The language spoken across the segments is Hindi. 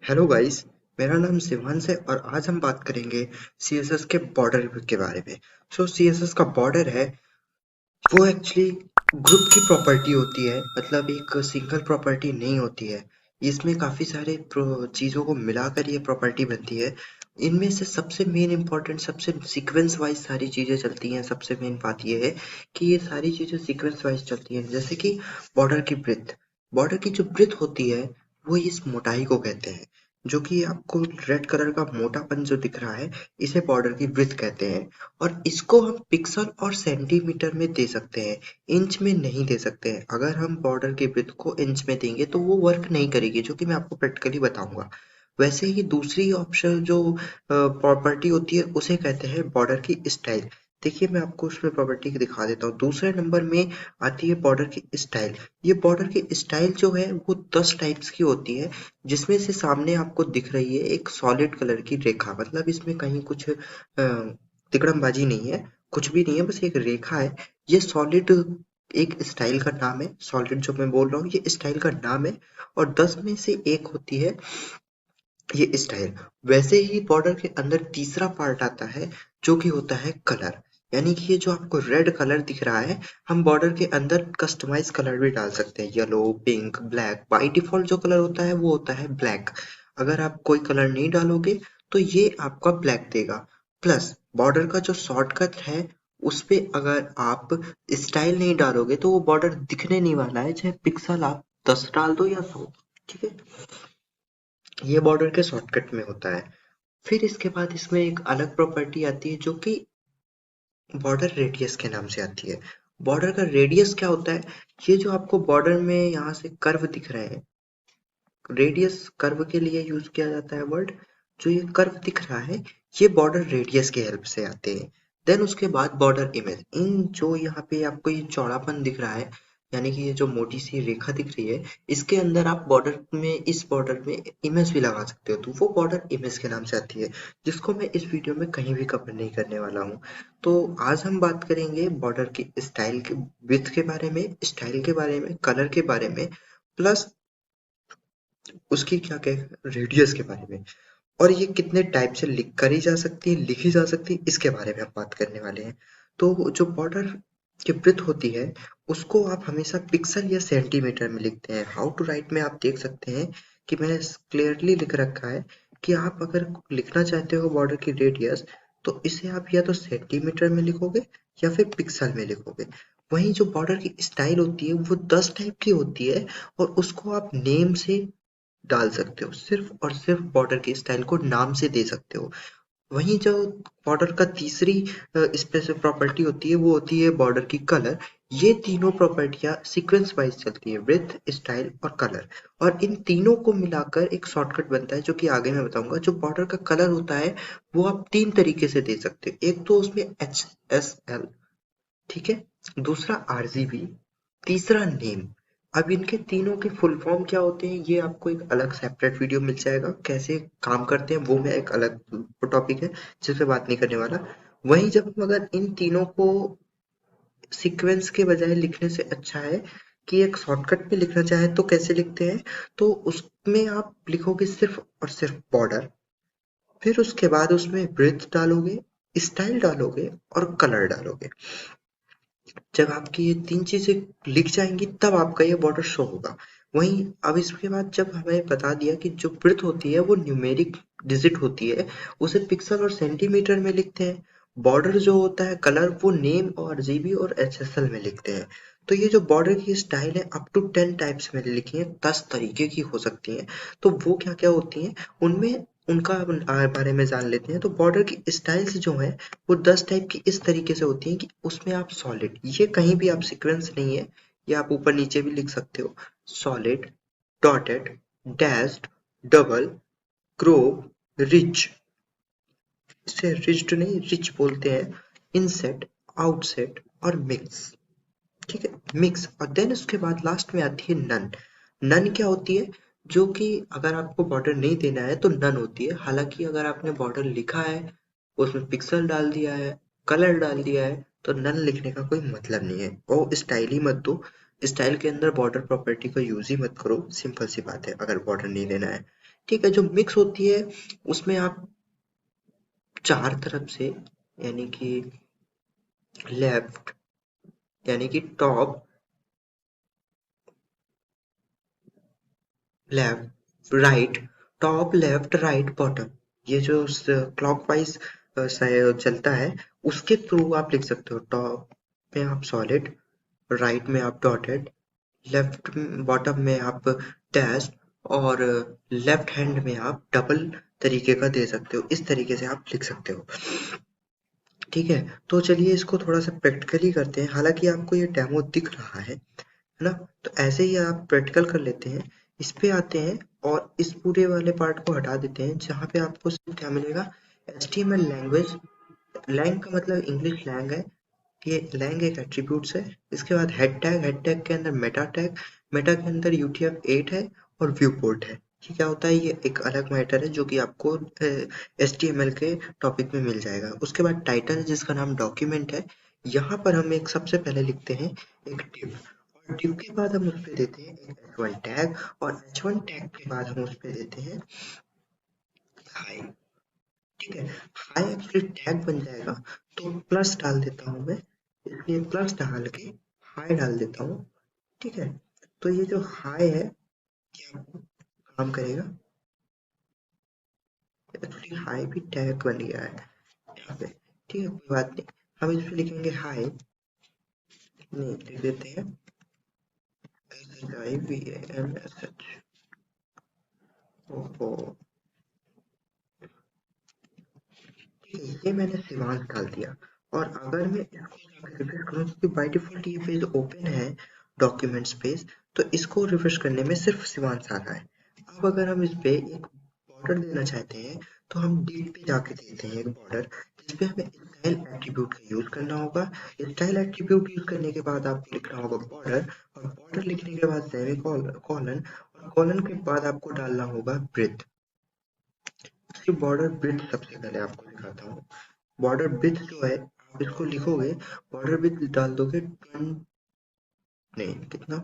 Hello guys. मेरा नाम शिवांश है और आज हम बात करेंगे सीएसएस के बॉर्डर के बारे में। सीएसएस का बॉर्डर है वो एक्चुअली ग्रुप की प्रॉपर्टी होती है, मतलब एक सिंगल प्रॉपर्टी नहीं होती है। इसमें काफ़ी सारे चीज़ों को मिलाकर ये प्रॉपर्टी बनती है। इनमें से सबसे मेन इम्पोर्टेंट, सबसे सीक्वेंस वाइज सारी चीज़ें चलती हैं। सबसे मेन बात ये है कि ये सारी चीज़ें सीक्वेंस वाइज चलती हैं। जैसे कि बॉर्डर की ब्रेथ, बॉर्डर की जो ब्रेथ होती है वो इस मोटाई को कहते हैं। जो कि आपको रेड कलर का मोटापन जो दिख रहा है, इसे बॉर्डर की ब्रेथ कहते हैं। और इसको हम पिक्सल और सेंटीमीटर में दे सकते हैं, इंच में नहीं दे सकते हैं। अगर हम बॉर्डर की विड्थ को इंच में देंगे तो वो वर्क नहीं करेगी, जो कि मैं आपको प्रैक्टिकली बताऊंगा। वैसे ही दूसरी ऑप्शन जो प्रॉपर्टी होती है उसे कहते हैं बॉर्डर की स्टाइल। देखिए, मैं आपको उसमें प्रॉपर्टी दिखा देता हूँ। दूसरे नंबर में आती है बॉर्डर की स्टाइल। ये बॉर्डर की स्टाइल जो है वो 10 टाइप्स की होती है, जिसमें से सामने आपको दिख रही है एक सॉलिड कलर की रेखा। मतलब इसमें कहीं कुछ तिकड़मबाजी नहीं है, कुछ भी नहीं है, बस एक रेखा है। ये सॉलिड एक स्टाइल का नाम है। सॉलिड जो मैं बोल रहा हूँ ये स्टाइल का नाम है। और 10 में से एक होती है ये स्टाइल। वैसे ही बॉर्डर के अंदर तीसरा पार्ट आता है जो कि होता है कलर। यानी कि ये जो आपको रेड कलर दिख रहा है, हम बॉर्डर के अंदर कस्टमाइज कलर भी डाल सकते हैं। Yellow, pink, black. By default जो कलर होता है वो होता है ब्लैक। अगर आप कोई कलर नहीं डालोगे तो ये आपका ब्लैक देगा। प्लस बॉर्डर का जो शॉर्टकट है उस पे अगर आप स्टाइल नहीं डालोगे तो वो बॉर्डर दिखने नहीं वाला है, चाहे पिक्सल आप 10 डाल दो या 100। ठीक है, ये बॉर्डर के शॉर्टकट में होता है। फिर इसके बाद इसमें एक अलग प्रॉपर्टी आती है जो कि बॉर्डर रेडियस के नाम से आती है। बॉर्डर का रेडियस क्या होता है? ये जो आपको बॉर्डर में यहाँ से कर्व दिख रहे हैं, रेडियस कर्व के लिए यूज किया जाता है वर्ड। जो ये कर्व दिख रहा है, ये बॉर्डर रेडियस की हेल्प से आते हैं। देन उसके बाद बॉर्डर इमेज। इन जो यहाँ पे आपको ये चौड़ापन दिख रहा है, यानी कि ये जो मोटी सी रेखा दिख रही है, इसके अंदर आप बॉर्डर में, इस बॉर्डर में इमेज भी लगा सकते हो, तो वो बॉर्डर इमेज के नाम से आती है, जिसको मैं इस वीडियो में कहीं भी कवर नहीं करने वाला हूँ। तो आज हम बात करेंगे बॉर्डर की स्टाइल के, विड्थ के बारे में, स्टाइल के बारे में, कलर के बारे में, प्लस उसकी क्या कहे रेडियस के बारे में। और ये कितने टाइप से लिख करी जा सकती है, लिखी जा सकती है, इसके बारे में हम बात करने वाले हैं। तो जो बॉर्डर की ब्रेथ होती है उसको आप हमेशा पिक्सल या सेंटीमीटर में लिखते हैं। हाउ टू राइट में आप देख सकते हैं कि मैंने क्लियरली लिख रखा है कि आप अगर लिखना चाहते हो बॉर्डर की रेडियस, तो इसे आप या तो सेंटीमीटर में लिखोगे या फिर पिक्सल में लिखोगे। वहीं जो बॉर्डर की स्टाइल होती है वो 10 टाइप की होती है, और उसको आप नेम से डाल सकते हो। सिर्फ और सिर्फ बॉर्डर के स्टाइल को नाम से दे सकते हो। वहीं जो बॉर्डर का तीसरी स्पेसिफिक प्रॉपर्टी होती है वो होती है बॉर्डर की कलर। ये तीनों प्रॉपर्टियां सीक्वेंस वाइज चलती है, विड्थ, स्टाइल और कलर। और इन तीनों को मिलाकर एक शॉर्टकट बनता है जो कि आगे मैं बताऊंगा। जो बॉर्डर का कलर होता है वो आप तीन तरीके से दे सकते हो। एक तो उसमें HSL, ठीक है, दूसरा RGB, तीसरा नेम। अब इनके तीनों के फुल फॉर्म क्या होते हैं ये आपको एक अलग सेपरेट वीडियो मिल जाएगा। कैसे काम करते हैं वो मैं एक अलग टॉपिक है जिस पे बात नहीं करने वाला। वहीं जब हम अगर इन तीनों को सीक्वेंस के बजाय लिखने से अच्छा है कि एक शॉर्टकट पे लिखना चाहे तो कैसे लिखते हैं, तो उसमें आप लिखोगे सिर्फ और सिर्फ बॉर्डर। फिर उसके बाद उसमें ब्रेथ डालोगे, स्टाइल डालोगे और कलर डालोगे। जब आपकी ये तीन चीजें लिख जाएंगी तब आपका ये बॉर्डर शो होगा। वहीं अब इसके बाद जब हमें बता दिया कि जो ब्रेथ होती है वो न्यूमेरिक डिजिट होती है, उसे पिक्सल और सेंटीमीटर में लिखते हैं। बॉर्डर जो होता है कलर, वो नेम और जीबी और HSL में लिखते हैं। तो ये जो बॉर्डर की स्टाइल है अप टू 10 टाइप्स में लिखी है, 10 तरीके की हो सकती हैं। तो वो क्या क्या होती हैं उनमें, उनका बारे में जान लेते हैं। तो बॉर्डर की स्टाइल्स जो है वो 10 टाइप की इस तरीके से होती हैं कि उसमें आप सॉलिड, ये कहीं भी आप सीक्वेंस नहीं है, ये आप ऊपर नीचे भी लिख सकते हो। Solid, dotted, dashed, double, crop, rich, इसे रिज्ड नहीं रिच बोलते हैं, इनसेट, आउटसेट और मिक्स। ठीक है, मिक्स। और देन उसके बाद लास्ट में आती है नन। नन क्या होती है? जो कि अगर आपको बॉर्डर नहीं देना है तो नन होती है। हालांकि अगर आपने बॉर्डर लिखा है, उसमें पिक्सल डाल दिया है, कलर डाल दिया है, तो नन लिखने का कोई मतलब नहीं है। वो स्टाइल ही मत दो। स्टाइल के अंदर बॉर्डर प्रॉपर्टी का यूज ही मत करो। सिंपल सी बात है, अगर बॉर्डर नहीं देना है। ठीक है, जो मिक्स होती है उसमें आप चार तरफ से, यानी कि लेफ्ट, यानी कि top, left right, top left right bottom, ये जो क्लॉकवाइज चलता है उसके थ्रू आप लिख सकते हो। टॉप में आप सॉलिड, राइट में आप डॉटेड, लेफ्ट बॉटम में आप डैश, और लेफ्ट हैंड में आप डबल तरीके का दे सकते हो। इस तरीके से आप लिख सकते हो। ठीक है, तो चलिए इसको थोड़ा सा प्रैक्टिकली करते हैं। हालांकि आपको ये डेमो दिख रहा है ना? तो ऐसे ही आप प्रैक्टिकल कर लेते हैं। इस पे आते हैं और इस पूरे वाले पार्ट को हटा देते हैं, जहाँ पे आपको सिर्फ क्या मिलेगा, HTML लैंग्वेज। लैंग का मतलब इंग्लिश लैंग है। ये लैंग एक एट्रीब्यूट्स है। इसके बाद हेड टैग के अंदर मेटा टैग, मेटा के अंदर UTF-8 है, और व्यू पोर्ट है। ये क्या होता है, ये एक अलग मैटर है जो कि आपको HTML के टॉपिक में मिल जाएगा। उसके बाद टाइटल जिसका नाम डॉक्यूमेंट है। यहाँ पर हम एक सबसे पहले लिखते हैं एक div, और div के बाद हम उस पे देते हैं एक h1 टैग, और h1 टैग के बाद हम उस पे देते हैं हाई। ठीक है, हाई एक्चुअली टैग बन जाएगा, तो प्लस डाल देता हूँ मैं, इसलिए प्लस डाल के हाई डाल देता हूँ। ठीक है, तो ये जो हाई है क्या काम करेगा, एक्चुअली हाई भी टैग बन गया है यहाँ पे। ठीक है, कोई बात नहीं, हम इस पे लिखेंगे हाई, नहीं लिख देते हैं HIVAMSH। ओहो, ठीक है, ये मैंने शिवांश डाल दिया। और अगर मैं इसको जाकर रिफ्रेश करूँ, क्योंकि बाय डिफॉल्ट ये पेज ओपन है डॉक्यूमेंट्स पेज, तो इसको रिफ्रेश करने में सिर्फ शिवांश आ रहा है। अब अगर हम इस पे एक बॉर्डर देना चाहते हैं, तो हम डिव पे जाके देते हैं एक बॉर्डर, जिसपे हमें स्टाइल एट्रीब्यूट का यूज करना होगा। स्टाइल एट्रीब्यूट यूज करने के बाद आपको लिखना होगा बॉर्डर, और बॉर्डर लिखने के बाद सेमी कॉलन, और कॉलन के बाद आपको डालना होगा ब्रेथ। इसकी बॉर्डर ब्रेथ सबसे पहले आपको दिखाता हूँ। बॉर्डर विड्थ जो है, आप इसको लिखोगे, बॉर्डर विड्थ डाल दोगे 20, नहीं कितना,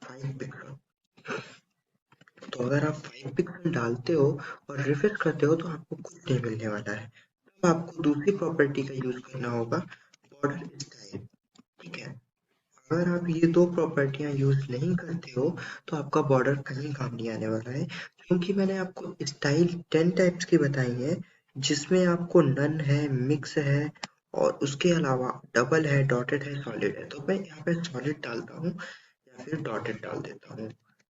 5 पिक्सल। तो अगर आप 5 पिक्सल डालते हो और रिफ्रेश करते हो, तो आपको कुछ नहीं मिलने वाला है। तब आपको दूसरी प्रॉपर्टी का यूज करना होगा, बॉर्डर स्टाइल। ठीक है, अगर आप ये दो प्रॉपर्टियां यूज नहीं करते हो, तो आपका बॉर्डर कहीं काम नहीं आने वाला है। क्योंकि मैंने आपको स्टाइल 10 टाइप्स की बताई है, जिसमें आपको नन है, मिक्स है, और उसके अलावा डबल है, डॉटेड है, सॉलिड है। तो मैं यहाँ पे सॉलिड डालता हूँ, या फिर डॉटेड डाल देता हूँ।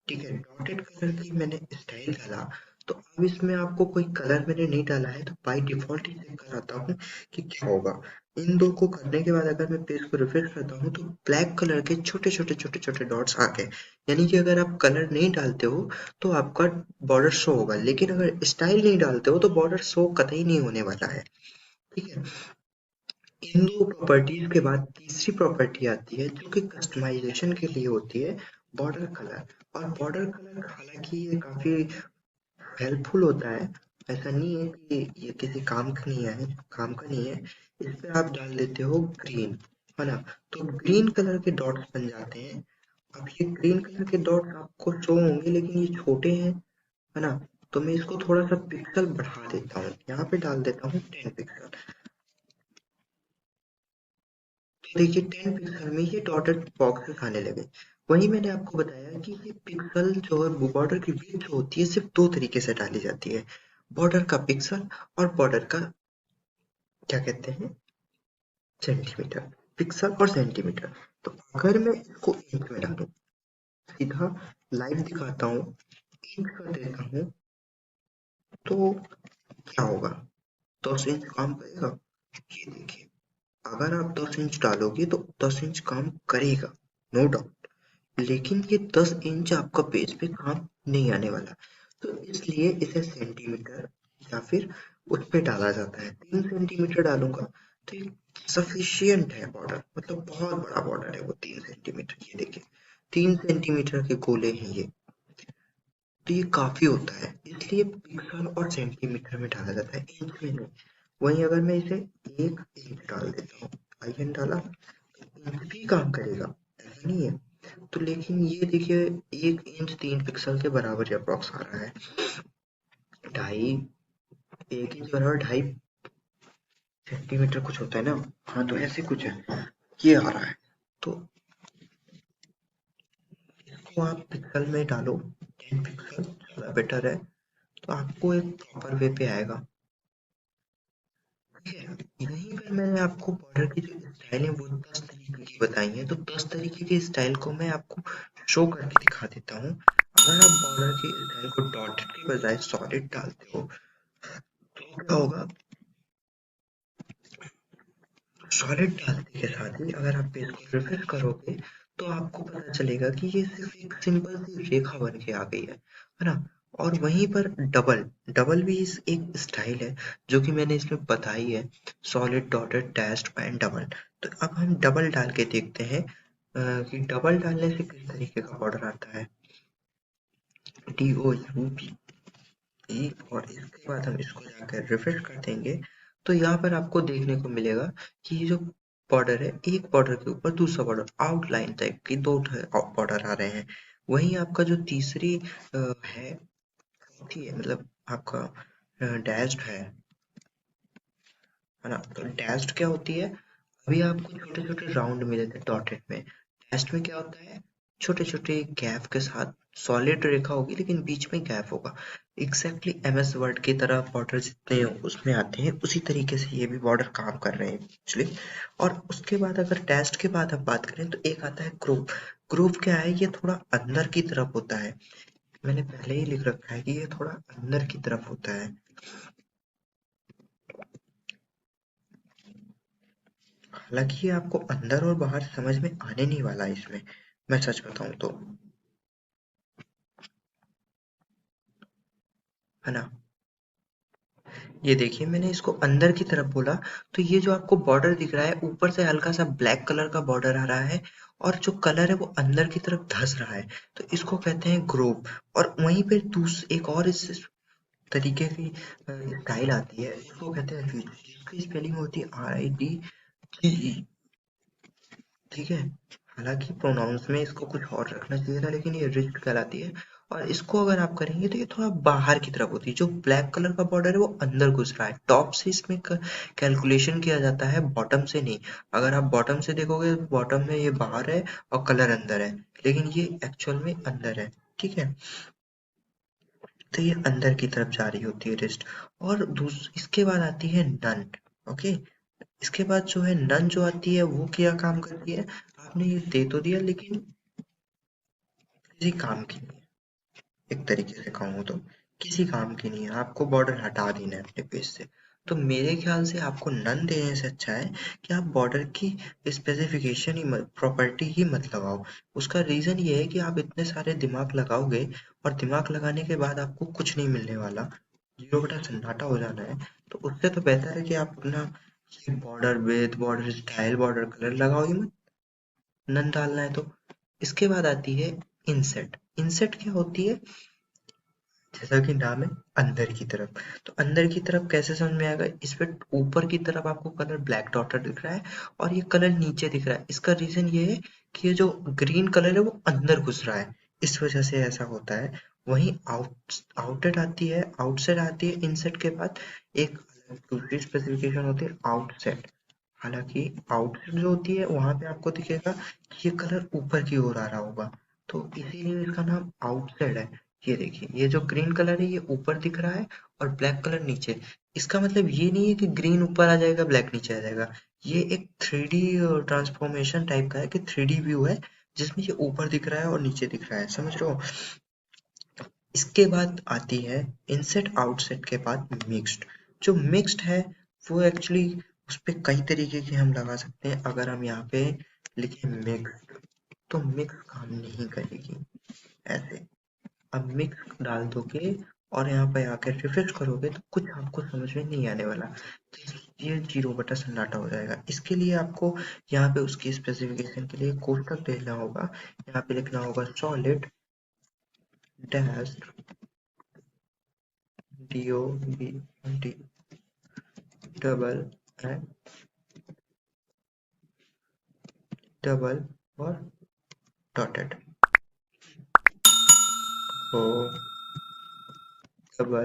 ठीक है, डॉटेड कलर की मैंने स्टाइल डाला। तो अब इसमें आपको कोई कलर मैंने नहीं डाला है, तो बाय डिफॉल्ट ही चेक कराता हूँ कि क्या होगा। इन दो को करने के बाद अगर मैं पेज को रिफ्रेश करता हूँ, तो ब्लैक कलर के छोटे छोटे छोटे छोटे डॉट्स आ गए। यानी कि अगर आप कलर नहीं डालते हो, तो आपका बॉर्डर शो होगा, लेकिन अगर स्टाइल नहीं डालते हो, तो बॉर्डर शो कतई नहीं होने वाला है। ठीक है, इन दो प्रॉपर्टीज के बाद तीसरी प्रॉपर्टी आती है, जो कि कस्टमाइजेशन के लिए होती है, बॉर्डर कलर। और बॉर्डर कलर हालांकि ये काफी हेल्पफुल होता है, ऐसा नहीं है कि ये किसी काम का नहीं है, काम का नहीं है। इस पे आप डाल देते हो ग्रीन, है ना? तो ग्रीन कलर के डॉट्स बन जाते हैं। अब ये ग्रीन कलर के डॉट्स आपको शो होंगे, लेकिन ये छोटे हैं, है ना? तो मैं इसको थोड़ा सा पिक्सल बढ़ा देता हूँ, यहाँ पे डाल देता हूँ 10 पिक्सल। तो देखिए 10 पिक्सल में ये डॉटेड बॉक्सेस आने लगे। वही मैंने आपको बताया कि ये पिक्सल जो है, बॉर्डर की विड्थ होती है, सिर्फ दो तरीके से डाली जाती है, बॉर्डर का पिक्सल, और बॉर्डर का क्या कहते हैं, सेंटीमीटर। पिक्सल और सेंटीमीटर। तो अगर मैं इसको इंच में डालूं, सीधा लाइव दिखाता हूँ, इंच कर देता हूँ, तो क्या होगा, 10 इंच काम करेगा? ये देखिए, अगर आप 10 इंच डालोगे तो 10 इंच काम करेगा, नो डाउट। लेकिन ये 10 इंच आपका पेज पे काम नहीं आने वाला। तो इसलिए इसे सेंटीमीटर या फिर उस पे डाला जाता है। 3 सेंटीमीटर डालूंगा तो ये सफिशियंट है बॉर्डर, मतलब बहुत बड़ा बॉर्डर है वो 3 सेंटीमीटर। ये देखिए 3 सेंटीमीटर के गोले हैं ये, तो ये काफी होता है, इसलिए पिक्सल और सेंटीमीटर में डाला जाता है, इंच में नहीं। वहीं अगर मैं इसे 1 इंच डाल देता हूँ, IN डाला, तो इंच भी काम करेगा, ऐसा नहीं है। तो लेकिन ये देखिए 1 इंच 3 पिक्सल के बराबर अप्रॉक्स आ रहा है। ढाई, एक इंच बराबर 2.5 सेंटीमीटर कुछ होता है ना। हाँ तो ऐसे कुछ है, ये आ रहा है। तो इसको आप पिक्सल में डालो, 10 पिक्सल थोड़ा बेटर है, तो आपको एक प्रॉपर वे पे आएगा। ठीक है, यहीं पर मैंने आपको बॉर्डर की जो स्टाइल है वो 10 तरीके की बताई है, तो 10 तरीके की स्टाइल को मैं आपको शो करके दिखा देता हूँ। अगर आप बॉर्डर की स्टाइल को डॉटेड के बजाय सॉलिड डालते हो तो क्या होगा, सॉलिड डालने के साथ ही अगर आप पेज को रिफ्रेश करोगे तो आपको पता चलेगा कि ये सिर्फ एक सिंपल सी रेखा बन के आ गई है ना। और वहीं पर डबल डबल भी इस एक स्टाइल है जो कि मैंने इसमें बताई है, solid dotted dashed and double. तो अब हम डबल डाल के देखते हैं कि डबल डालने से किस तरीके का बॉर्डर आता है। DOUB और इसके बाद हम इसको जाकर रिफ्रेश कर देंगे तो यहाँ पर आपको देखने को मिलेगा कि ये जो बॉर्डर है, एक बॉर्डर के ऊपर दूसरा बॉर्डर आउटलाइन टाइप की दो बॉर्डर आ रहे हैं। वहीं आपका जो तीसरी है, चौथी है, मतलब आपका डैश्ड है ना। तो डैश्ड क्या होती है, अभी आपको छोटे छोटे राउंड मिले थे डॉटेड में, डैश्ड में क्या होता है, छोटे छोटे गैप के साथ सॉलिड रेखा होगी लेकिन बीच में गैप होगा। एग्जैक्टली MS वर्ड की तरह बॉर्डर जितने उसमें आते हैं उसी तरीके से ये भी बॉर्डर काम कर रहे हैं एक्चुअली। और उसके बाद अगर डैश्ड के बाद हम बात करें तो एक आता है ग्रुप। ग्रुप क्या है, ये थोड़ा अंदर की तरफ होता है, मैंने पहले ही लिख रखा है कि ये थोड़ा अंदर की तरफ होता है। हालांकि ये आपको अंदर और बाहर समझ में आने नहीं वाला है इसमें, मैं सच बताऊं तो, है ना। ये देखिए मैंने इसको अंदर की तरफ बोला, तो ये जो आपको बॉर्डर दिख रहा है ऊपर से हल्का सा ब्लैक कलर का बॉर्डर आ रहा है और जो कलर है वो अंदर की तरफ धस रहा है, तो इसको कहते हैं ग्रोव। और वहीं पे दूस एक और इस तरीके की स्टाइल आती है, इसको कहते हैं रीड, जिसकी स्पेलिंग होती है RIDGE। ठीक है, हालांकि प्रोनाउंस में इसको कुछ और रखना चाहिए था लेकिन ये रिस्ट कहलाती है। और इसको अगर आप करेंगे तो ये थोड़ा बाहर की तरफ होती है, जो ब्लैक कलर का बॉर्डर है वो अंदर घुस रहा है, टॉप से इसमें कैलकुलेशन किया जाता है, बॉटम से नहीं। अगर आप बॉटम से देखोगे बॉटम में ये बाहर है और कलर अंदर है, लेकिन ये एक्चुअल में अंदर है। ठीक है, तो ये अंदर की तरफ जा रही होती है रिस्ट। और इसके बाद आती है नन। ओके, इसके बाद जो है नन जो आती है वो क्या काम करती है, आपने ये दे तो दिया लेकिन किसी काम की नहीं है। एक तरीके से कहूँ तो किसी काम की नहीं है, आपको बॉर्डर हटा देना है अपने पेज से। तो मेरे ख्याल से आपको नन देने से अच्छा है कि आप बॉर्डर की स्पेसिफिकेशन ही प्रॉपर्टी ही मत लगाओ। उसका रीजन ये है कि आप इतने सारे दिमाग लगाओगे और दिमाग लगाने के बाद आपको कुछ नहीं मिलने वाला, जीरो बटा सन्नाटा हो जाना है। तो उससे तो बेहतर है कि आप अपना border width, border style, border colour लगाओ ही मत, नन डालना है तो। इसके बाद आती है इनसेट। इनसेट क्या होती है, जैसा कि नाम है अंदर की तरफ। तो अंदर की तरफ कैसे समझ में आएगा, इस पे ऊपर की तरफ आपको कलर ब्लैक डॉटेड दिख रहा है और ये कलर नीचे दिख रहा है। इसका रीजन ये है कि ये जो ग्रीन कलर है वो अंदर घुस रहा है, इस वजह से ऐसा होता है। वहीं आउटेड आती है, आउटसाइड आती है इनसेट के बाद, एक दूसरी स्पेसिफिकेशन होती है आउटसेट। हालांकि आउटसेट जो होती है वहां पे आपको दिखेगा कि ये कलर ऊपर की ओर आ रहा होगा, तो इसीलिए इसका नाम आउटसाइड है। ये देखिए ये जो ग्रीन कलर है ये ऊपर दिख रहा है और ब्लैक कलर नीचे। इसका मतलब ये नहीं है कि ग्रीन ऊपर आ जाएगा ब्लैक नीचे आ जाएगा, ये एक 3D ट्रांसफॉर्मेशन टाइप का है कि 3D व्यू है जिसमें ये ऊपर दिख रहा है और नीचे दिख रहा है, समझ रहे हो। इसके बाद आती है इनसेट आउटसेट के बाद मिक्स्ड। जो मिक्स्ड है वो एक्चुअली उस पे कई तरीके के हम लगा सकते हैं। अगर हम यहाँ पे लिखें मिक्स, तो मिक्स काम नहीं करेगी ऐसे। अब मिक्स डाल दोगे और यहाँ पे आकर रिफ्रेश करोगे तो कुछ आपको समझ में नहीं आने वाला, ये जीरो बटा सन्नाटा हो जाएगा। इसके लिए आपको यहाँ पे उसकी स्पेसिफिकेशन के लिए कोष्टक देना होगा, यहाँ पे लिखना होगा solid dash DOBD double and double और डॉटेड, तो डबल